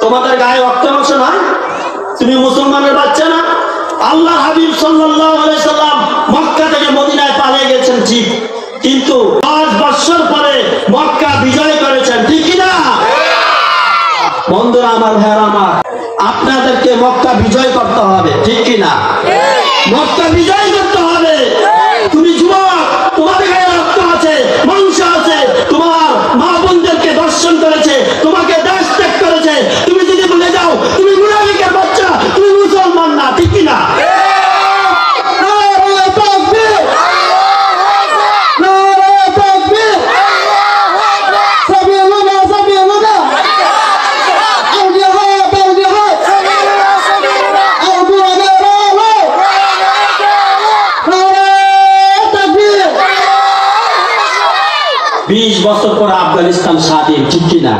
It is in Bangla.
তোমাদের গায়ে রক্ত মাংস নয়? তুমি মুসলমানের বাচ্চা না? আল্লাহ হাবিব সাল্লাল্লাহু আলাইহি সাল্লাম মক্কা থেকে মদিনায় পালিয়ে গেছেন ঠিক, কিন্তু 5 বছর পরে মক্কা বিজয় করেছেন, ঠিক কি না? বন্ধুরা আমার, ভাইরা আমার, আপনাদেরকে মক্কা বিজয় করতে হবে, ঠিক কি না? মক্কা বিজয় করতে হবে। তুমি যুবক, তোমাদের গায়ে রক্ত আছে, মাংস আছে, তোমার মা বোনদেরকে দর্শন করেছে, তোমাকে দেশ ত্যাগ করেছে, তুমি যদি ভুলে যাও তুমি মুনাফিকের বাচ্চা, তুমি মুসলমান না, ঠিক কি না? বিশ বছর পর আফগানিস্তান স্বাধীন, ঠিক কিনা?